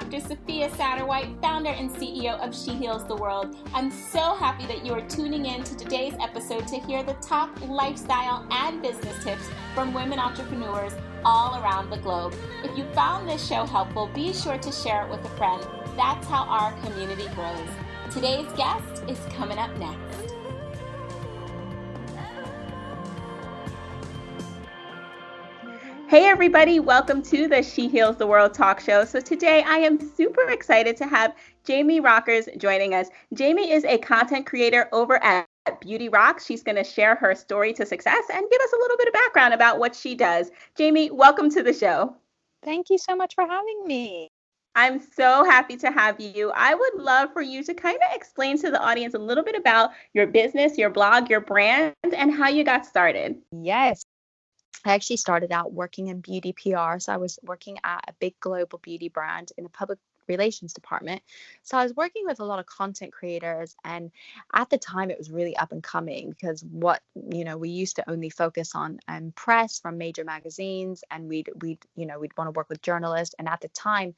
Dr. Sophia Satterwhite, founder and CEO of She Heals the World. I'm so happy that you are tuning in to today's episode to hear the top lifestyle and business tips from women entrepreneurs all around the globe. If you found this show helpful, be sure to share it with a friend. That's how our community grows. Today's guest is coming up next. Hey everybody, welcome to the She Heals the World talk show. So today I am super excited to have Jamie Rockers joining us. Jamie is a content creator over at Beauty Rocks. She's going to share her story to success and give us a little bit of background about what she does. Jamie, welcome to the show. Thank you so much for having me. I'm so happy to have you. I would love for you to kind of explain to the audience a little bit about your business, your blog, your brand, and how you got started. Yes. I actually started out working in beauty PR. So I was working at a big global beauty brand in a public relations department. So I was working with a lot of content creators, and at the time it was really up and coming because we used to only focus on press from major magazines, and we'd want to work with journalists, and at the time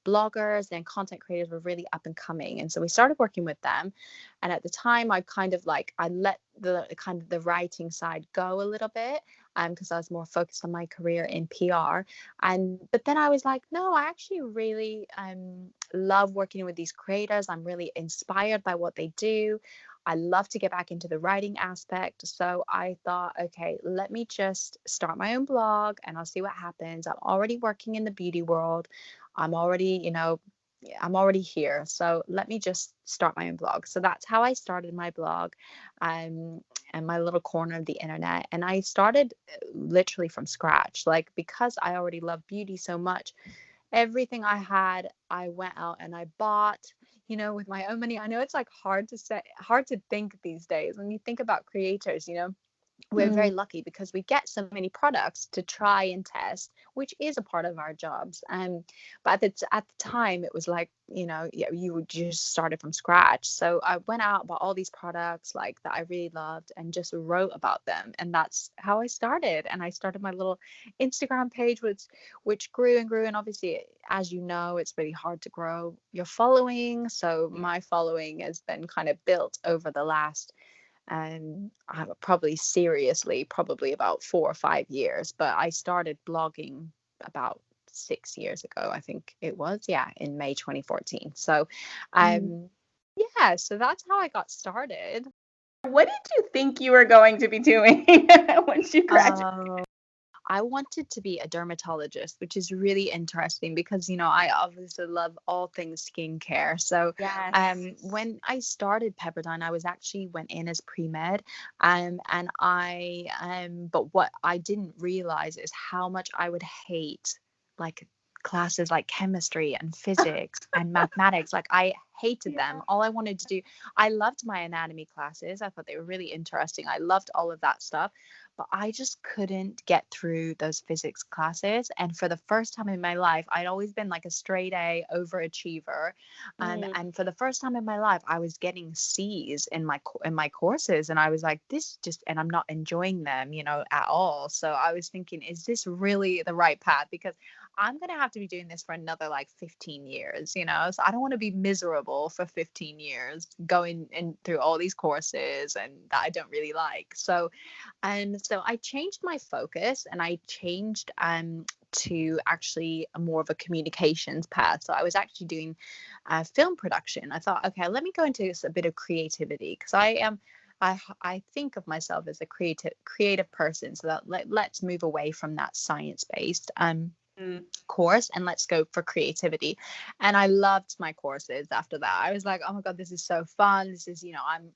bloggers and content creators were really up and coming, and so we started working with them. And at the time I let the writing side go a little bit because I was more focused on my career in PR. But then I was like, no, I actually really love working with these creators. I'm really inspired by what they do. I love to get back into the writing aspect. So I thought, okay, let me just start my own blog and I'll see what happens. I'm already working in the beauty world. I'm already here. So let me just start my own blog. So that's how I started my blog and my little corner of the internet. And I started literally from scratch, because I already love beauty so much. Everything I had, I went out and I bought, with my own money. I know it's hard to think these days when you think about creators, we're very lucky because we get so many products to try and test, which is a part of our jobs. But at the time, it was you just started from scratch. So I went out, bought all these products that I really loved, and just wrote about them. And that's how I started. And I started my little Instagram page, which grew and grew. And obviously, as you know, it's really hard to grow your following. So my following has been kind of built over the last probably about 4 or 5 years, but I started blogging about 6 years ago, I think it was, in May 2014. So so that's how I got started. What did you think you were going to be doing once you graduated? I wanted to be a dermatologist, which is really interesting because, I obviously love all things skincare. So yes. When I started Pepperdine, I went in as pre-med. But what I didn't realize is how much I would hate classes like chemistry and physics and mathematics. I hated them. All I wanted to do, I loved my anatomy classes. I thought they were really interesting. I loved all of that stuff, but I just couldn't get through those physics classes. And for the first time in my life, I'd always been a straight A overachiever. And for the first time in my life, I was getting C's in my courses. And I was like, and I'm not enjoying them, at all. So I was thinking, is this really the right path? Because I'm going to have to be doing this for another 15 years, so I don't want to be miserable for 15 years going in through all these courses and that I don't really like. So I changed my focus, and I changed to actually more of a communications path. So I was actually doing film production. I thought, okay, let me go into a bit of creativity because I think of myself as a creative person. So that let's move away from that science-based course and let's go for creativity. And I loved my courses after that. I was like, oh my God, this is so fun. This is, I'm,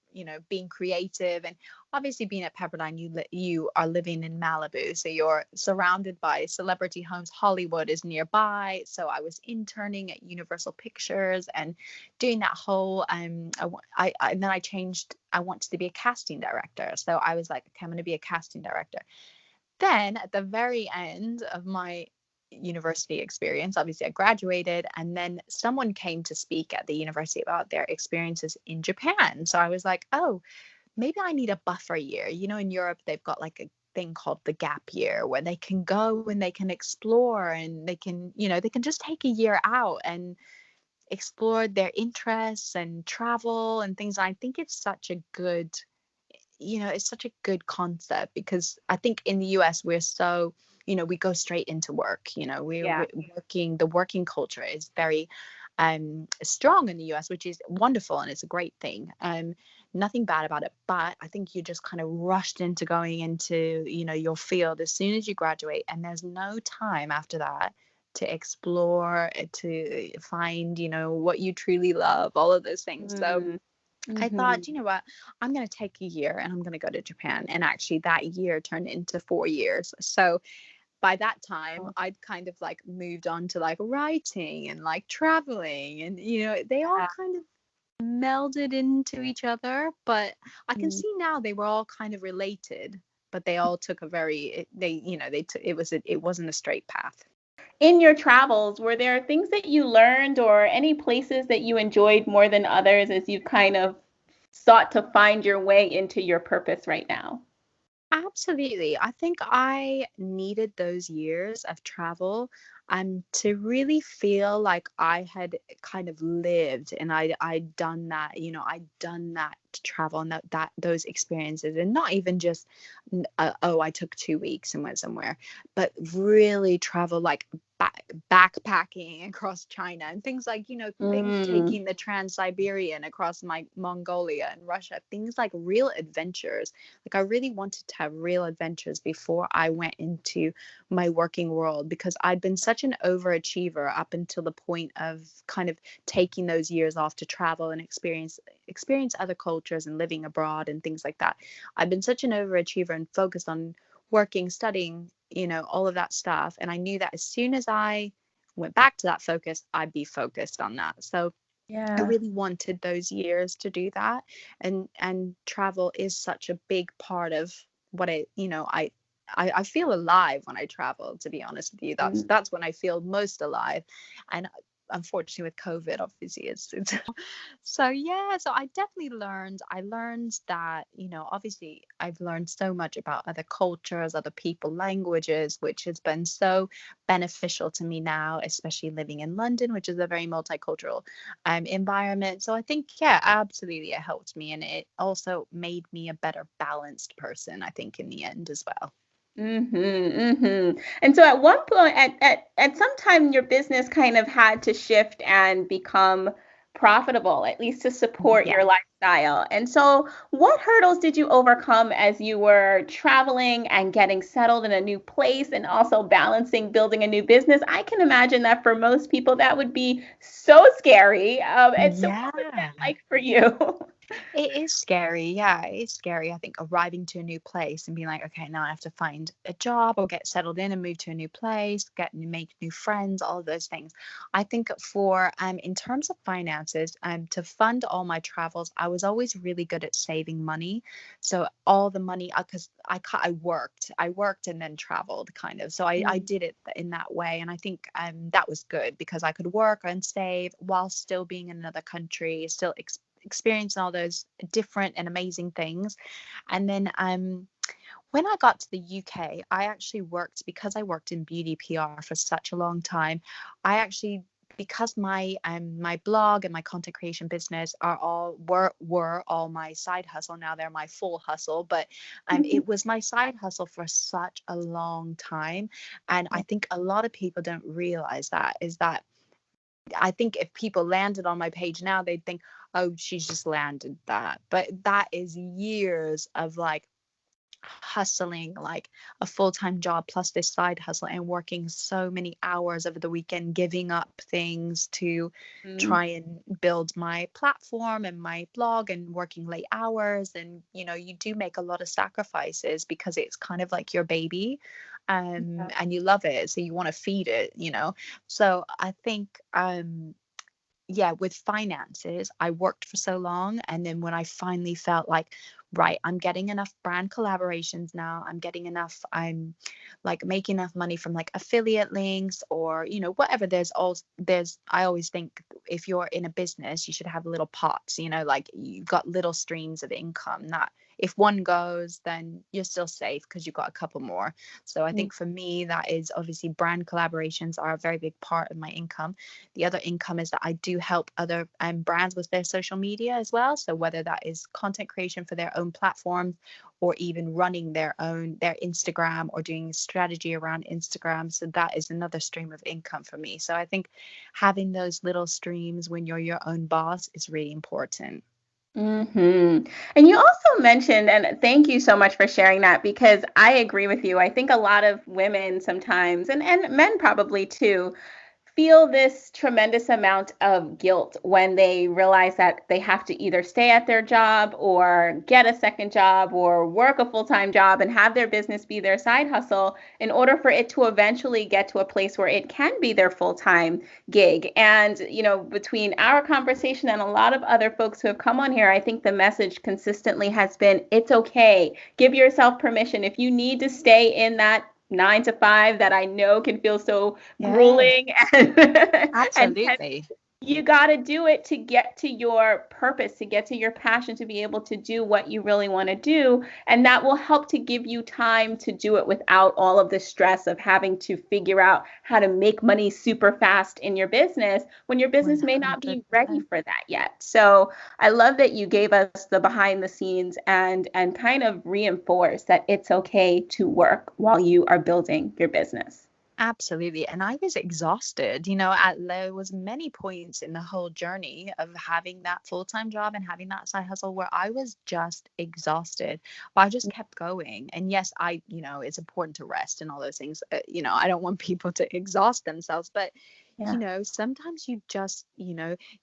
being creative. And obviously being at Pepperdine, you are living in Malibu. So you're surrounded by celebrity homes. Hollywood is nearby. So I was interning at Universal Pictures and doing that whole, and then I changed. I wanted to be a casting director. So I was like, okay, I'm going to be a casting director. Then at the very end of my university experience, obviously I graduated, and then someone came to speak at the university about their experiences in Japan. So I was like, oh, maybe I need a buffer year. In Europe they've got thing called the gap year where they can go and they can explore and they can, they can just take a year out and explore their interests and travel and things. I think it's such a good, it's such a good concept because I think in the US we're so, we go straight into work. We're Yeah. working. The working culture is very strong in the US, which is wonderful and it's a great thing. Nothing bad about it, but I think you're just kind of rushed into going into, your field as soon as you graduate, and there's no time after that to explore, to find, what you truly love, all of those things. So Mm, I thought, mhm. you know what, I'm going to take a year and I'm going to go to Japan. And actually, that year turned into 4 years. So by that time, Oh, I'd kind of like moved on to like writing and like traveling. And, they all yeah. kind of melded into each other. But I can Mm. see now they were all kind of related, but they all took a they took, it wasn't a straight path. In your travels, were there things that you learned or any places that you enjoyed more than others as you kind of sought to find your way into your purpose right now? Absolutely. I think I needed those years of travel to really feel like I had kind of lived and I'd done that, I'd done that travel and that those experiences, and not even just oh, I took 2 weeks and went somewhere, but really travel like backpacking across China and things like, things, Mm, taking the Trans-Siberian across my Mongolia and Russia, things like real adventures. Like I really wanted to have real adventures before I went into my working world, because I'd been such an overachiever up until the point of kind of taking those years off to travel and experience other cultures and living abroad and things like that. I've been such an overachiever and focused on working, studying, all of that stuff. And I knew that as soon as I went back to that focus, I'd be focused on that. So I yeah. really wanted those years to do that. And travel is such a big part of what I feel alive when I travel, to be honest with you. That's Mm. that's when I feel most alive. And unfortunately with COVID, obviously it's so yeah, so I learned that, obviously I've learned so much about other cultures, other people, languages, which has been so beneficial to me now, especially living in London, which is a very multicultural environment. So I think, yeah, absolutely, it helped me, and it also made me a better balanced person, I think, in the end as well. Mhm, mhm. And so at one point, at some time, your business kind of had to shift and become profitable, at least to support Yeah. your lifestyle. And so, what hurdles did you overcome as you were traveling and getting settled in a new place and also balancing building a new business? I can imagine that for most people, that would be so scary. And so, what was Yeah. that like for you? It is scary. Yeah, it is scary. I think arriving to a new place and being like, okay, now I have to find a job or get settled in and move to a new place, make new friends, all of those things. I think for in terms of finances, to fund all my travels, I was always really good at saving money. So all the money, because I worked and then traveled kind of. So I Mm, did it in that way, and I think that was good because I could work and save while still being in another country, still experiencing all those different and amazing things. And then when I got to the UK, I actually worked, because I worked in beauty PR for such a long time. I actually, because my blog and my content creation business were all my side hustle. Now they're my full hustle, but it was my side hustle for such a long time. And I think a lot of people don't realize that, is that I think if people landed on my page now, they'd think, oh, she's just landed that. But that is years of like hustling, like a full-time job plus this side hustle, and working so many hours over the weekend, giving up things to mm, try and build my platform and my blog, and working late hours. And you do make a lot of sacrifices because it's kind of like your baby, and you love it, so you want to feed it. So I think yeah, with finances, I worked for so long. And then when I finally felt like, right, I'm getting enough brand collaborations now. I'm getting enough, I'm like making enough money from like affiliate links or, whatever. I always think if you're in a business, you should have little pots, like you've got little streams of income that if one goes, then you're still safe because you've got a couple more. So I think for me, that is obviously brand collaborations are a very big part of my income. The other income is that I do help other brands with their social media as well. So whether that is content creation for their own platforms or even running their Instagram or doing strategy around Instagram. So that is another stream of income for me. So I think having those little streams when you're your own boss is really important. And you also mentioned, and thank you so much for sharing that because I agree with you. I think a lot of women sometimes, and men probably too, feel this tremendous amount of guilt when they realize that they have to either stay at their job or get a second job or work a full-time job and have their business be their side hustle in order for it to eventually get to a place where it can be their full-time gig. And, between our conversation and a lot of other folks who have come on here, I think the message consistently has been, it's okay. Give yourself permission. If you need to stay in that 9 to 5 that I know can feel so Yeah, grueling and absolutely. you got to do it to get to your purpose, to get to your passion, to be able to do what you really want to do. And that will help to give you time to do it without all of the stress of having to figure out how to make money super fast in your business when your business may not be ready 100%. for that yet. So I love that you gave us the behind the scenes and kind of reinforce that it's okay to work while you are building your business. Absolutely. And I was exhausted, there was many points in the whole journey of having that full-time job and having that side hustle where I was just exhausted, but I just kept going. And yes, it's important to rest and all those things. I don't want people to exhaust themselves, but Yeah. sometimes you just,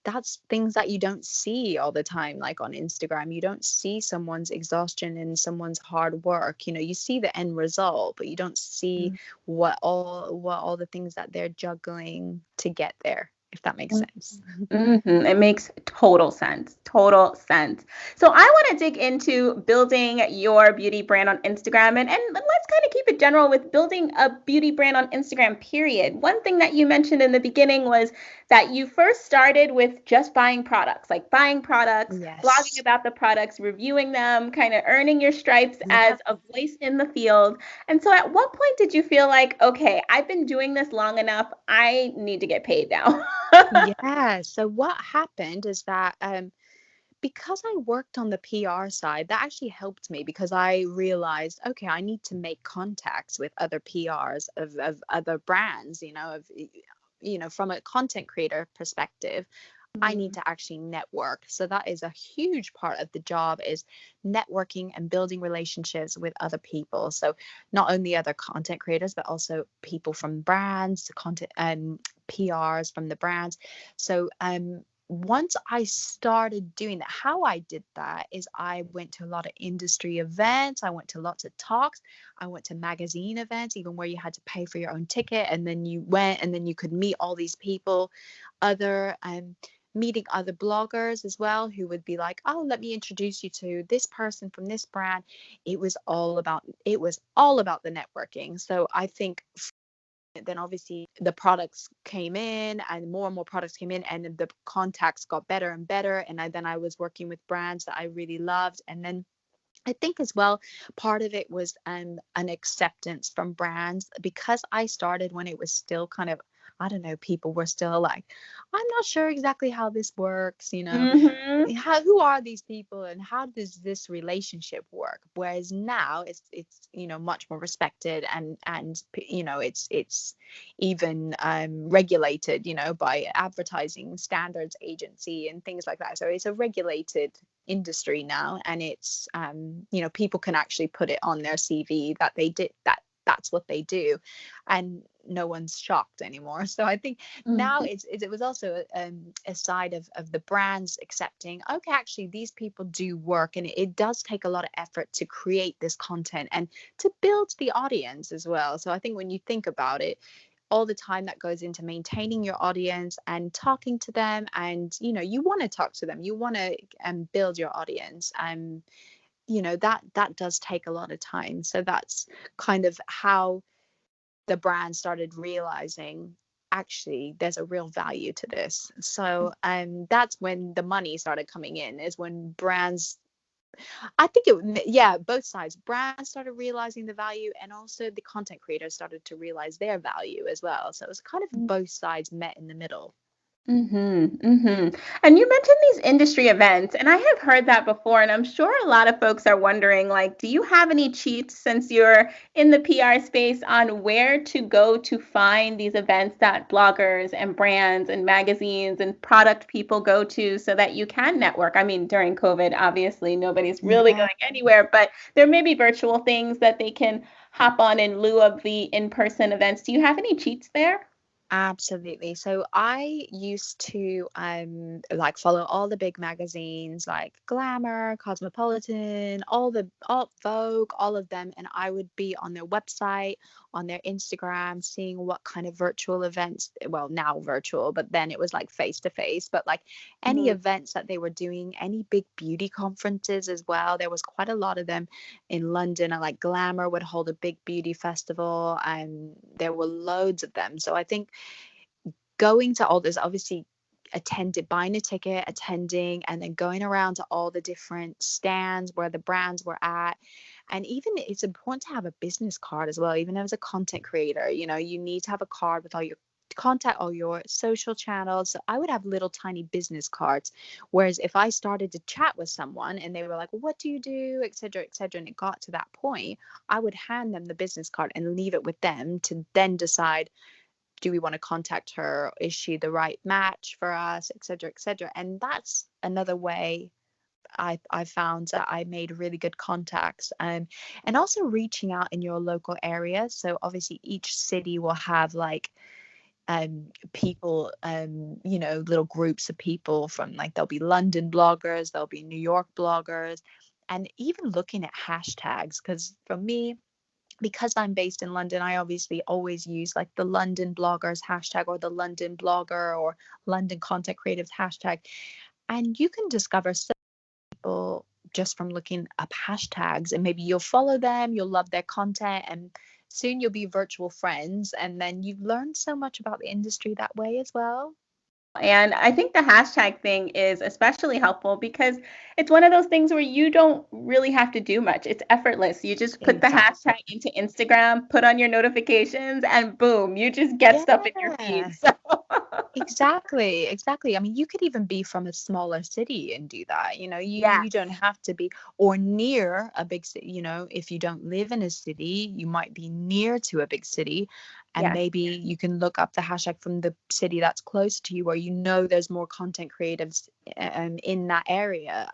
that's things that you don't see all the time, like on Instagram. You don't see someone's exhaustion and someone's hard work. You see the end result, but you don't see what all the things that they're juggling to get there, if that makes sense. It makes total sense. Total sense. So I want to dig into building your beauty brand on Instagram and let's kind of keep it general with building a beauty brand on Instagram, period. One thing that you mentioned in the beginning was that you first started with just buying products, like buying products, blogging Yes. about the products, reviewing them, kind of earning your stripes as Yeah. a voice in the field. And so at what point did you feel like, okay, I've been doing this long enough, I need to get paid now? Yeah. So what happened is that because I worked on the PR side, that actually helped me because I realized, okay, I need to make contacts with other PRs of other brands, from a content creator perspective. I need to actually network. So that is a huge part of the job is networking and building relationships with other people. So not only other content creators, but also people from brands, content PRs from the brands. So once I started doing that, how I did that is I went to a lot of industry events. I went to lots of talks. I went to magazine events, even where you had to pay for your own ticket. And then you went and then you could meet all these people, other meeting other bloggers as well who would be like, oh, let me introduce you to this person from this brand. It was all about the networking. So I think then obviously the products came in and more products came in and the contacts got better and better, and then I was working with brands that I really loved. And then I think as well, part of it was an acceptance from brands because I started when it was still kind of, I don't know, people were still like, I'm not sure exactly how this works, Mm-hmm. who are these people and how does this relationship work? Whereas now it's much more respected and it's even regulated, by advertising standards agency and things like that. So it's a regulated industry now, and it's people can actually put it on their CV that they did that's what they do, and no one's shocked anymore. So I think now it was also a side of the brands accepting, okay, actually these people do work, and it does take a lot of effort to create this content and to build the audience as well. So I think when you think about it, all the time that goes into maintaining your audience and talking to them, and you want to talk to them, you want to build your audience, that does take a lot of time. So that's kind of how the brand started realizing actually there's a real value to this. So that's when the money started coming in, is when brands, I think yeah, both sides, brands started realizing the value, and also the content creators started to realize their value as well. So it was kind of both sides met in the middle. And you mentioned these industry events, and I have heard that before, and I'm sure a lot of folks are wondering, like, do you have any cheats since you're in the PR space on where to go to find these events that bloggers and brands and magazines and product people go to so that you can network? I mean, during COVID, obviously, nobody's really Yeah. going anywhere, but there may be virtual things that they can hop on in lieu of the in-person events. Do you have any cheats there? Absolutely. So I used to like follow all the big magazines like Glamour, Cosmopolitan, all Vogue, all of them, and I would be on their website, on their Instagram, seeing what kind of virtual events, well, now virtual, but then it was like face to face, but like any events that they were doing, any big beauty conferences as well. There was quite a lot of them in London. Like Glamour would hold a big beauty festival, and there were loads of them. So I think going to all this, obviously attended, buying a ticket, attending, and then going around to all the different stands where the brands were at. And even it's important to have a business card as well. Even as a content creator, you need to have a card with all your contact, all your social channels. So I would have little tiny business cards. Whereas if I started to chat with someone and they were like, well, what do you do, etc., etc., and it got to that point, I would hand them the business card and leave it with them to then decide, do we want to contact her? Is she the right match for us, et cetera, et cetera? And that's another way I found that I made really good contacts, and also reaching out in your local area. So obviously each city will have like people, little groups of people from, like, there'll be London bloggers, there'll be New York bloggers, and even looking at hashtags, because for me, because I'm based in London, I obviously always use like the London bloggers hashtag, or the London blogger, or London content creatives hashtag. And you can discover so many people just from looking up hashtags, and maybe you'll follow them, you'll love their content, and soon you'll be virtual friends. And then you've learned so much about the industry that way as well. And I think the hashtag thing is especially helpful because it's one of those things where you don't really have to do much. It's effortless. You just put the hashtag Exactly. into Instagram, put on your notifications, and boom, you just get stuff in your feed. Yeah. So Exactly, exactly. I mean, you could even be from a smaller city and do that. You yes, don't have to be, or near a big city. If you don't live in a city, you might be near to a big city, and yes. maybe you can look up the hashtag from the city that's close to you, where there's more content creatives in that area.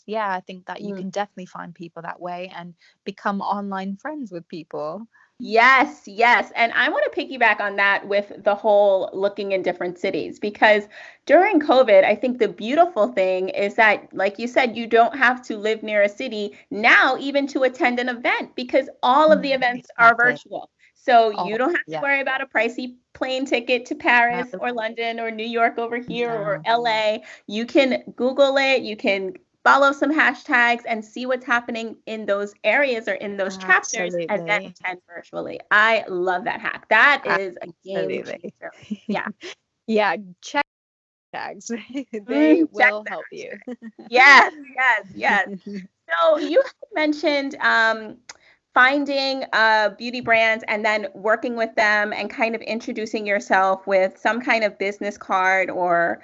Yeah, I think that you Mm. can definitely find people that way and become online friends with people. Yes, yes. And I want to piggyback on that with the whole looking in different cities because during COVID, I think the beautiful thing is that, like you said, you don't have to live near a city now, even to attend an event, because all of the events are Exactly. virtual. So you Oh, don't have to yeah. worry about a pricey plane ticket to No, Paris or London or New York over here or no. LA. You can Google it, you can follow some hashtags and see what's happening in those areas or in those chapters and then Absolutely. attend virtually. I love that hack. That is a game Absolutely. changer. Yeah. Yeah, check tags. They Check will the help you. hashtag. Yes, yes, yes. So you had mentioned finding beauty brands and then working with them and kind of introducing yourself with some kind of business card or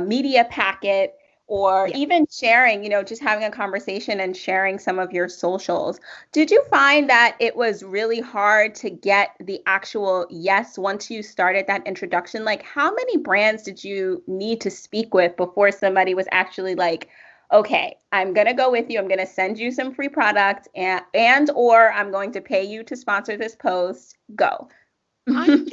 media packet or Yeah. even sharing, just having a conversation and sharing some of your socials. Did you find that it was really hard to get the actual yes once you started that introduction? Like, how many brands did you need to speak with before somebody was actually like, okay, I'm going to go with you. I'm going to send you some free product and or I'm going to pay you to sponsor this post. Go. I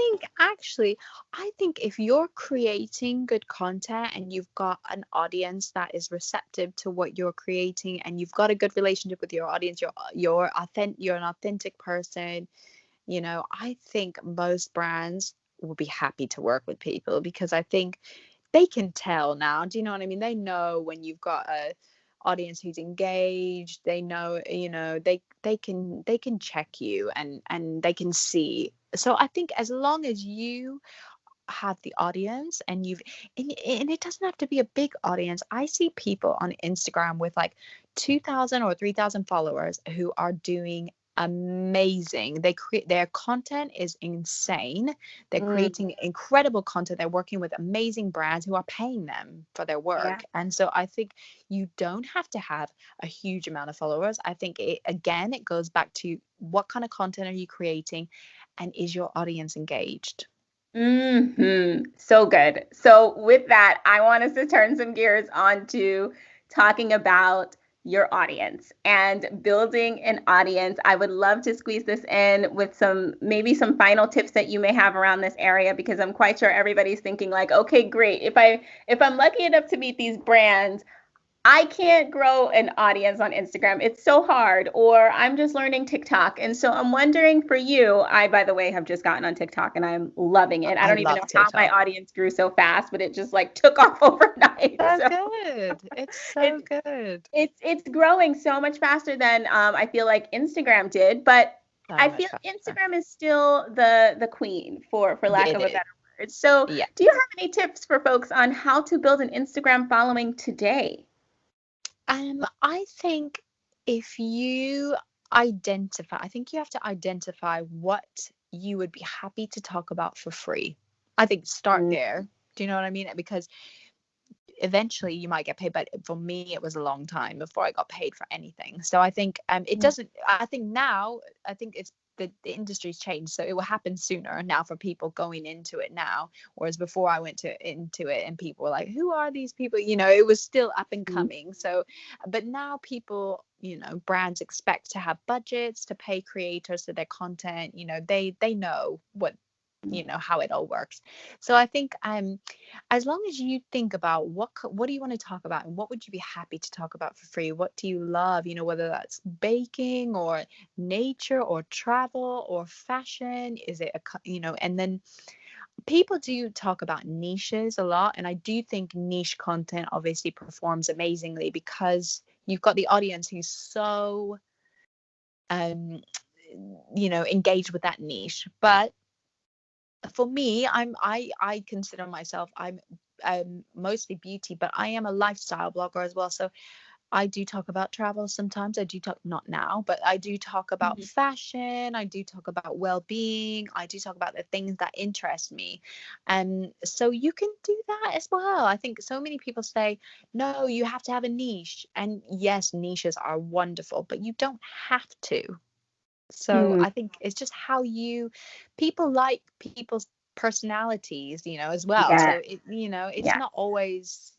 think if you're creating good content and you've got an audience that is receptive to what you're creating, and you've got a good relationship with your audience, you're an authentic person, I think most brands will be happy to work with people, because I think they can tell now. Do you know what I mean? They know when you've got a audience who's engaged. They know, they can check you, and they can see. So I think as long as you have the audience, and it doesn't have to be a big audience. I see people on Instagram with like 2,000 or 3,000 followers who are doing amazing. They create, their content is insane. They're Mm, creating incredible content. They're working with amazing brands who are paying them for their yeah. work. And so I think you don't have to have a huge amount of followers. I think it goes back to what kind of content are you creating, and is your audience engaged? So good. So with that, I want us to turn some gears on to talking about your audience and building an audience. I would love to squeeze this in with maybe some final tips that you may have around this area, because I'm quite sure everybody's thinking like, okay, great. If I'm lucky enough to meet these brands, I can't grow an audience on Instagram. It's so hard. Or I'm just learning TikTok. And so I'm wondering for you, I, by the way, have just gotten on TikTok and I'm loving it. I I don't even know love how my TikTok. audience grew so fast, but it just like took off overnight. So So good. It's so it's good. it's growing so much faster than I feel like Instagram did. But So I much feel faster. Instagram is still the queen, for lack It of a is. better word. So Yeah. do you have any tips for folks on how to build an Instagram following today? I think if you I think you have to identify what you would be happy to talk about for free. I think start there. Do you know what I mean? Because eventually you might get paid, but for me it was a long time before I got paid for anything. So I think it doesn't, I think now, I think it's the industry's changed, so it will happen sooner now for people going into it now, whereas before I went into it and people were like, who are these people, it was still up and coming. So but now people, brands expect to have budgets to pay creators for their content. They know what, how it all works. So I think as long as you think about what do you want to talk about, and what would you be happy to talk about for free, what do you love, whether that's baking or nature or travel or fashion, is it and then people do talk about niches a lot, and I do think niche content obviously performs amazingly because you've got the audience who's so um engaged with that niche. But for me, I consider myself, I'm mostly beauty, but I am a lifestyle blogger as well. So I do talk about travel sometimes. I do talk, not now, but I do talk about Mhm. fashion. I do talk about well-being. I do talk about the things that interest me. And so you can do that as well. I think so many people say, no, you have to have a niche. And yes, niches are wonderful, but you don't have to. So Mm, I think it's just how people like people's personalities, as well. yeah, So it's yeah. not always,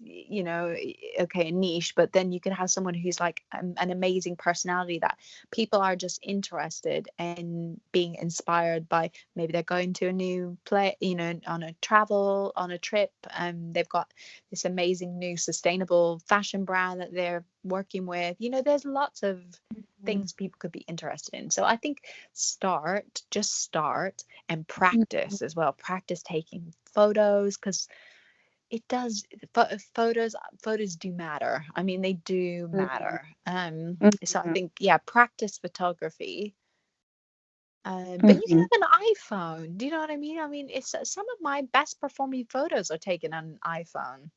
okay, a niche, but then you can have someone who's like an amazing personality that people are just interested in being inspired by. Maybe they're going to a new play, on a travel, on a trip, and they've got this amazing new sustainable fashion brand that they're working with. There's lots of things people could be interested in. So I think just start and Mhm. practice as well. Practice taking photos, because it does photos do matter. I mean, they do Mhm. matter. So I Mhm. think, yeah, practice photography. But you can Mhm. have an iPhone. Do you know what I mean? I mean, it's some of my best performing photos are taken on an iPhone.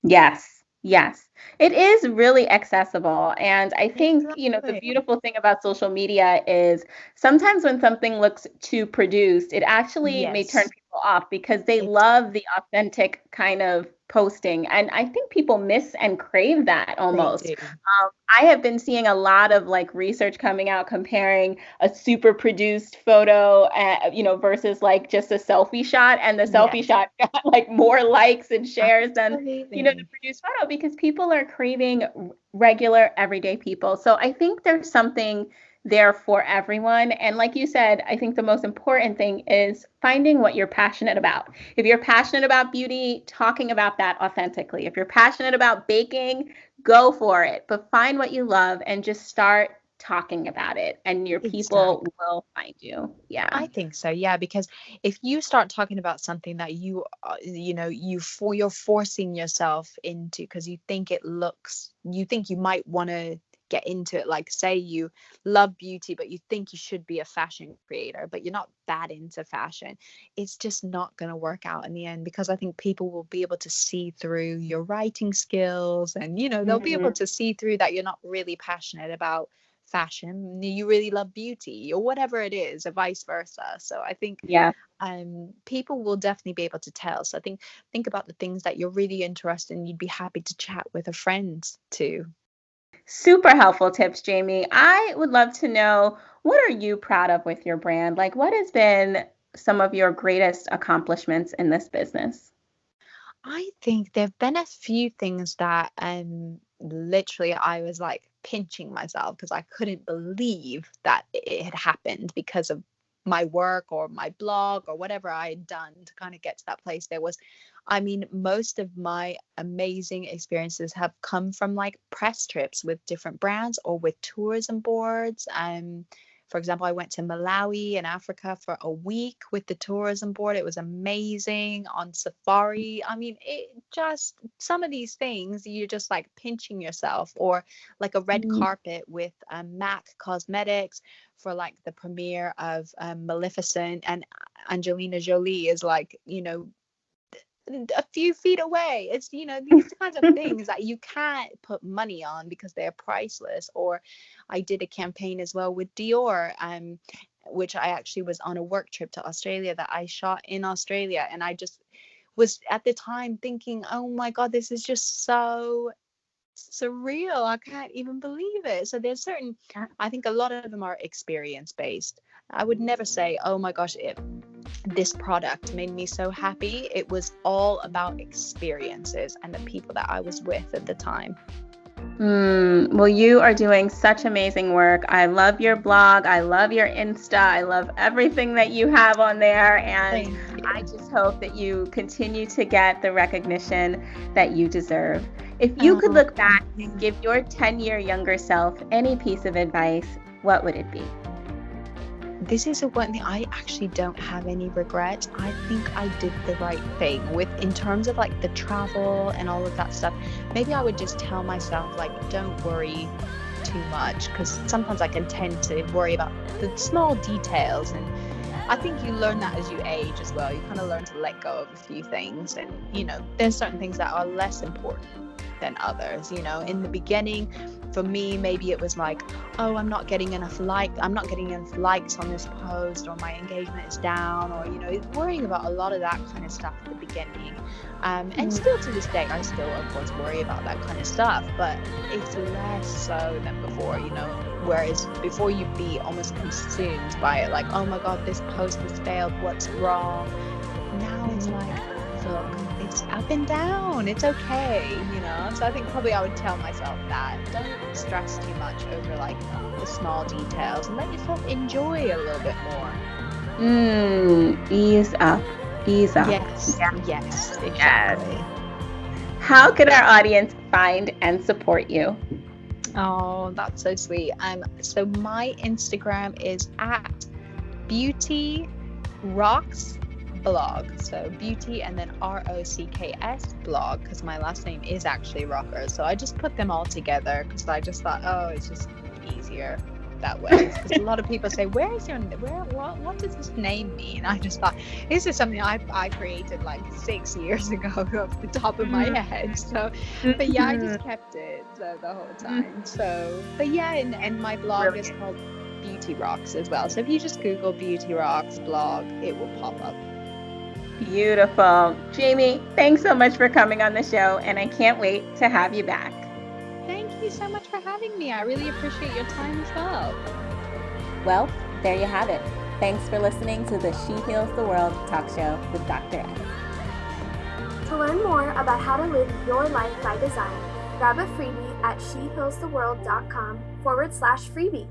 Yes, yes. It is really accessible. And I think, the Exactly. beautiful thing about social media is sometimes when something looks too produced, it actually may turn Yes, people off because they it love the authentic kind of posting. And I think people miss and crave that they almost. do. I have been seeing a lot of like research coming out comparing a super produced photo, versus like just a selfie shot. And the selfie Yes, shot got like more likes and shares than the absolutely. produced photo, because people are craving regular everyday people. So I think there's something there for everyone. And like you said, I think the most important thing is finding what you're passionate about. If you're passionate about beauty, talking about that authentically. If you're passionate about baking, go for it. But find what you love and just start talking about it, and your people Exactly. will find you. Yeah. I think so, yeah, because if you start talking about something that you're forcing yourself into because you think you might want to get into it, like say you love beauty, but you think you should be a fashion creator, but you're not that into fashion, it's just not going to work out in the end because I think people will be able to see through your writing skills and, they'll be able Mhm. to see through that you're not really passionate about fashion, you really love beauty or whatever it is, or vice versa. So I think Yeah. people will definitely be able to tell. So I think about the things that you're really interested in, you'd be happy to chat with a friend too. Super helpful tips, Jamie. I would love to know, what are you proud of with your brand? Like, what has been some of your greatest accomplishments in this business? I think there've been a few things that literally I was like pinching myself because I couldn't believe that it had happened because of my work or my blog or whatever I had done to kind of get to that place. I mean, most of my amazing experiences have come from like press trips with different brands or with tourism boards. For example, I went to Malawi in Africa for a week with the tourism board. It was amazing on safari. I mean, it just, some of these things, you're just like pinching yourself, or like a red Mm. carpet with MAC Cosmetics for like the premiere of Maleficent, and Angelina Jolie is like, a few feet away. It's, these kinds of things that you can't put money on because they're priceless. Or I did a campaign as well with Dior, which I actually was on a work trip to Australia that I shot in Australia. And I just was at the time thinking, oh my God, this is just so surreal. I can't even believe it. So there's I think a lot of them are experience based. I would never say, oh my gosh, this product made me so happy. It was all about experiences and the people that I was with at the time. Well, you are doing such amazing work. I love your blog. I love your Insta. I love everything that you have on there. And I just hope that you continue to get the recognition that you deserve. If you could look back and give your 10-year younger self any piece of advice, what would it be? This is one thing, I actually don't have any regrets. I think I did the right thing in terms of like the travel and all of that stuff. Maybe I would just tell myself, like, don't worry too much, because sometimes I can tend to worry about the small details, and I think you learn that as you age as well. You kind of learn to let go of a few things, and there's certain things that are less important than others. In the beginning, for me, maybe it was like, oh, I'm not getting enough likes on this post, or my engagement is down, or worrying about a lot of that kind of stuff at the beginning. And still to this day, I still of course worry about that kind of stuff, but it's less so than before. Whereas before, you'd be almost consumed by it, like, oh my God, this post has failed, what's wrong? Now it's like, look, it's up and down, it's okay. So I think probably I would tell myself that don't stress too much over like the small details, and let yourself enjoy a little bit more. Ease up. Yes, Yeah. yes, exactly. Yes. How can our audience find and support you? Oh, that's so sweet. So my Instagram is at Beauty Rocks blog. So beauty and then ROCKS blog, because my last name is actually Rocker. So I just put them all together because I just thought, oh, it's just easier that way. Because a lot of people say, what does this name mean? I just thought, this is something I created like 6 years ago off the top of my head. So, but yeah, I just kept it the whole time. So, but yeah, and my blog is called Beauty Rocks as well. So if you just Google Beauty Rocks blog, it will pop up. Beautiful. Jamie, thanks so much for coming on the show, and I can't wait to have you back. Thank you so much for having me. I really appreciate your time as well. Well, there you have it. Thanks for listening to the She Heals the World talk show with Dr. S. To learn more about how to live your life by design, grab a freebie at shehealstheworld.com/freebie.